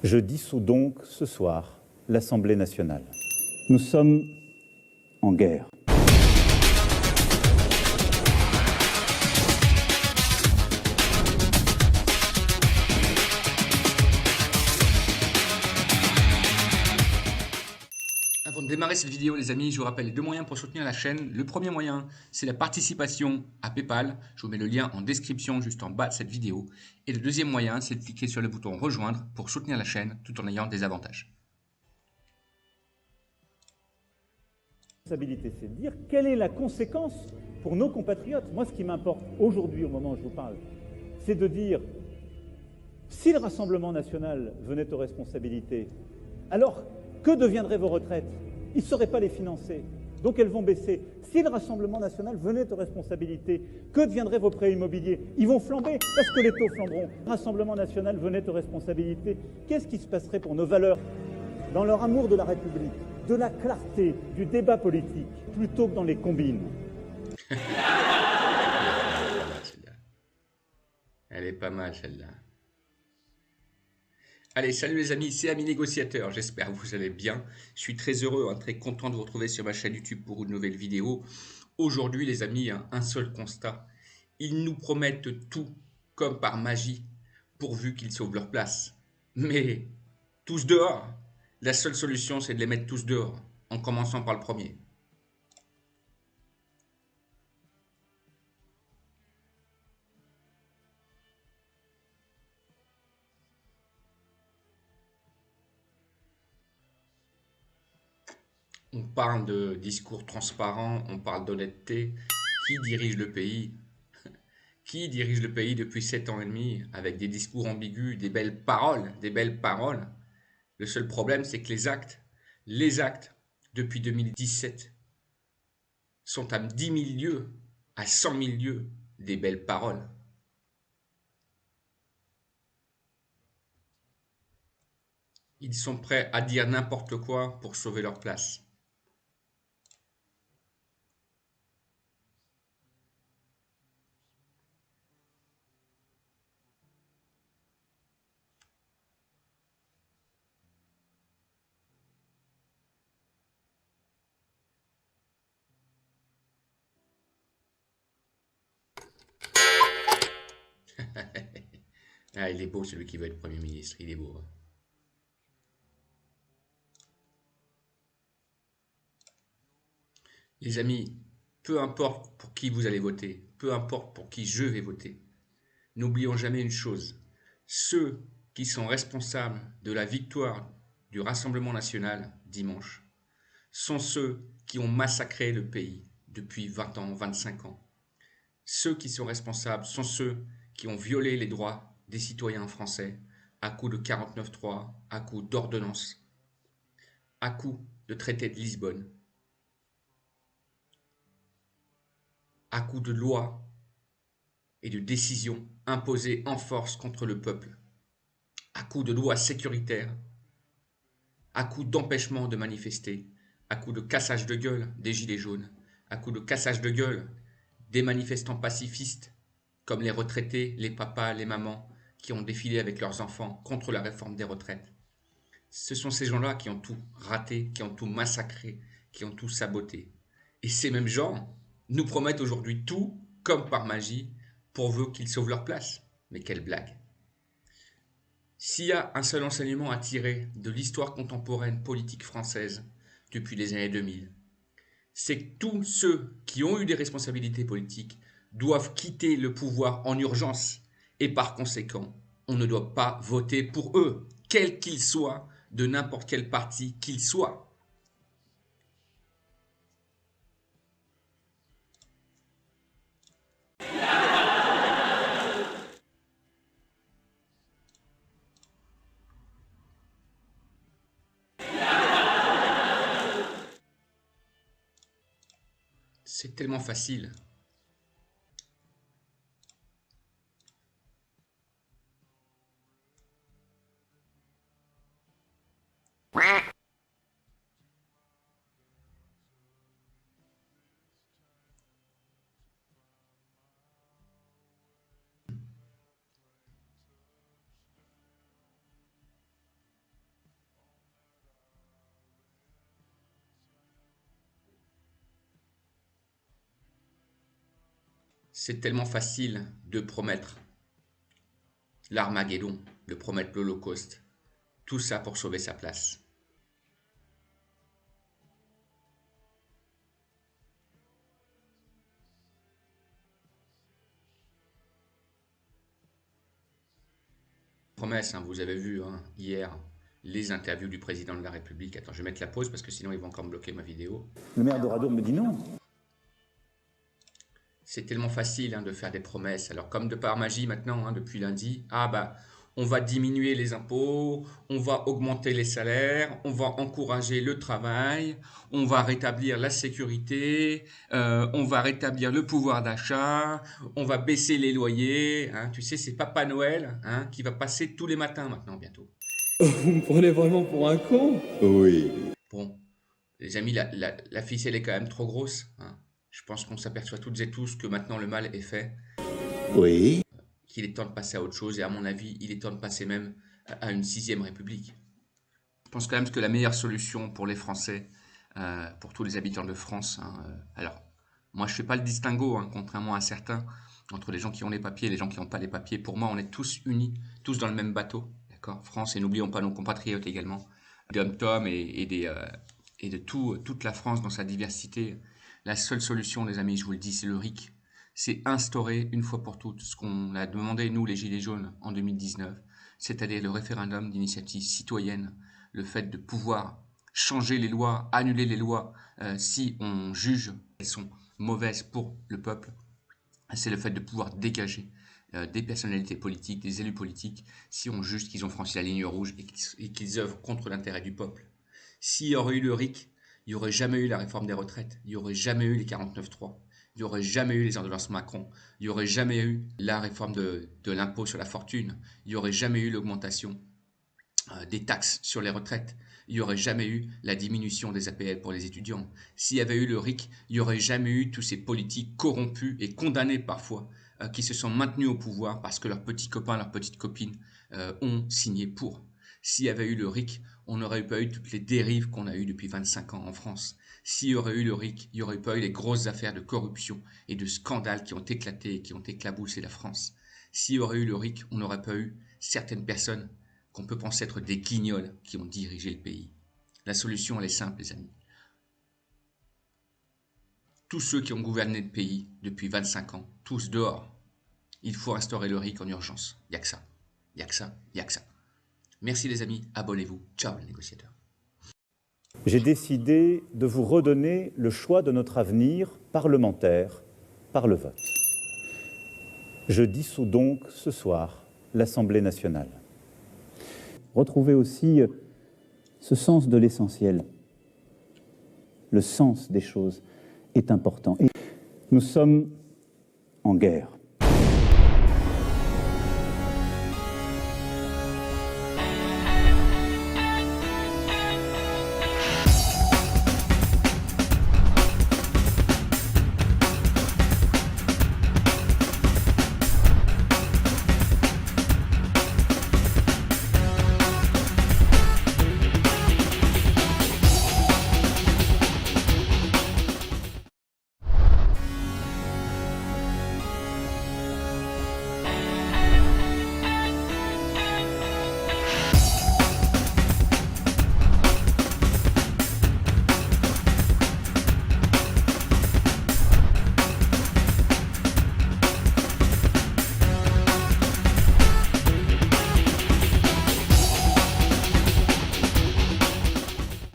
Je dissous donc ce soir l'Assemblée nationale. Nous sommes en guerre. Avant de démarrer cette vidéo, les amis, je vous rappelle les deux moyens pour soutenir la chaîne. Le premier moyen, c'est la participation à PayPal. Je vous mets le lien en description juste en bas de cette vidéo. Et le deuxième moyen, c'est de cliquer sur le bouton rejoindre pour soutenir la chaîne tout en ayant des avantages. C'est de dire quelle est la conséquence pour nos compatriotes. Moi, ce qui m'importe aujourd'hui, au moment où je vous parle, c'est de dire si le Rassemblement national venait aux responsabilités, alors que deviendraient vos retraites? Ils ne sauraient pas les financer, donc elles vont baisser. Si le Rassemblement national venait aux responsabilités, que deviendraient vos prêts immobiliers? Ils vont flamber parce que les taux flamberont. Le Rassemblement national venait aux responsabilités, qu'est-ce qui se passerait pour nos valeurs? Dans leur amour de la République, de la clarté, du débat politique, plutôt que dans les combines. Elle est pas mal celle-là. Allez, salut les amis, c'est Ami Négociateur, j'espère que vous allez bien. Je suis très heureux, très content de vous retrouver sur ma chaîne YouTube pour une nouvelle vidéo. Aujourd'hui les amis, un seul constat. Ils nous promettent tout comme par magie, pourvu qu'ils sauvent leur place. Mais tous dehors. La seule solution, c'est de les mettre tous dehors, en commençant par le premier. On parle de discours transparents, on parle d'honnêteté. Qui dirige le pays? Qui dirige le pays depuis 7 ans et demi avec des discours ambigus, des belles paroles, des belles paroles? Le seul problème, c'est que les actes, depuis 2017, sont à 10 000 lieues, à 100 000 lieues des belles paroles. Ils sont prêts à dire n'importe quoi pour sauver leur place. Ah, il est beau celui qui veut être Premier ministre, il est beau. Hein. Les amis, peu importe pour qui vous allez voter, peu importe pour qui je vais voter, n'oublions jamais une chose, ceux qui sont responsables de la victoire du Rassemblement national dimanche sont ceux qui ont massacré le pays depuis 20 ans, 25 ans. Ceux qui sont responsables sont ceux qui ont violé les droits des citoyens français à coup de 49.3, à coup d'ordonnances, à coup de traité de Lisbonne, à coup de lois et de décisions imposées en force contre le peuple, à coup de lois sécuritaires, à coup d'empêchement de manifester, à coup de cassage de gueule des gilets jaunes, à coup de cassage de gueule des manifestants pacifistes, comme les retraités, les papas, les mamans, qui ont défilé avec leurs enfants contre la réforme des retraites. Ce sont ces gens-là qui ont tout raté, qui ont tout massacré, qui ont tout saboté. Et ces mêmes gens nous promettent aujourd'hui tout, comme par magie, pourvu qu'ils sauvent leur place. Mais quelle blague! S'il y a un seul enseignement à tirer de l'histoire contemporaine politique française depuis les années 2000, c'est que tous ceux qui ont eu des responsabilités politiques doivent quitter le pouvoir en urgence. Et par conséquent, on ne doit pas voter pour eux, quels qu'ils soient, de n'importe quel parti qu'ils soient. C'est tellement facile. C'est tellement facile de promettre l'Armageddon, de promettre l'Holocauste. Tout ça pour sauver sa place. Promesse, hein, vous avez vu hier les interviews du président de la République. Attends, je vais mettre la pause parce que sinon ils vont encore me bloquer ma vidéo. Le maire d'Oradour me dit non. C'est tellement facile de faire des promesses. Alors comme de par magie maintenant, depuis lundi, on va diminuer les impôts, on va augmenter les salaires, on va encourager le travail, on va rétablir la sécurité, on va rétablir le pouvoir d'achat, on va baisser les loyers. Tu sais, c'est Papa Noël qui va passer tous les matins maintenant bientôt. Vous me prenez vraiment pour un con? Oui. Bon, les amis, la ficelle est quand même trop grosse. Je pense qu'on s'aperçoit toutes et tous que maintenant le mal est fait. Oui. Qu'il est temps de passer à autre chose. Et à mon avis, il est temps de passer même à une 6e République. Je pense quand même que la meilleure solution pour les Français, pour tous les habitants de France, alors, moi je ne fais pas le distinguo, contrairement à certains, entre les gens qui ont les papiers et les gens qui n'ont pas les papiers. Pour moi, on est tous unis, tous dans le même bateau. D'accord, France, et n'oublions pas nos compatriotes également, d'hommes et de toute la France dans sa diversité. La seule solution, les amis, je vous le dis, c'est le RIC. C'est instaurer une fois pour toutes ce qu'on a demandé, nous, les Gilets jaunes, en 2019, c'est-à-dire le référendum d'initiative citoyenne, le fait de pouvoir changer les lois, annuler les lois, si on juge qu'elles sont mauvaises pour le peuple. C'est le fait de pouvoir dégager des personnalités politiques, des élus politiques, si on juge qu'ils ont franchi la ligne rouge et qu'ils œuvrent contre l'intérêt du peuple. S'il y aurait eu le RIC, il n'y aurait jamais eu la réforme des retraites, il n'y aurait jamais eu les 49.3, il n'y aurait jamais eu les ordonnances Macron, il n'y aurait jamais eu la réforme de l'impôt sur la fortune, il n'y aurait jamais eu l'augmentation des taxes sur les retraites, il n'y aurait jamais eu la diminution des APL pour les étudiants. S'il y avait eu le RIC, il n'y aurait jamais eu tous ces politiques corrompus et condamnés parfois qui se sont maintenus au pouvoir parce que leurs petits copains, leurs petites copines ont signé pour. S'il y avait eu le RIC, on n'aurait pas eu toutes les dérives qu'on a eues depuis 25 ans en France. S'il y aurait eu le RIC, il n'y aurait pas eu les grosses affaires de corruption et de scandales qui ont éclaté et qui ont éclaboussé la France. S'il y aurait eu le RIC, on n'aurait pas eu certaines personnes qu'on peut penser être des guignols qui ont dirigé le pays. La solution, elle est simple, les amis. Tous ceux qui ont gouverné le pays depuis 25 ans, tous dehors. Il faut instaurer le RIC en urgence. Il n'y a que ça. Il n'y a que ça. Il n'y a que ça. Merci les amis, abonnez-vous. Ciao les négociateurs. J'ai décidé de vous redonner le choix de notre avenir parlementaire par le vote. Je dissous donc ce soir l'Assemblée nationale. Retrouvez aussi ce sens de l'essentiel. Le sens des choses est important. Et nous sommes en guerre.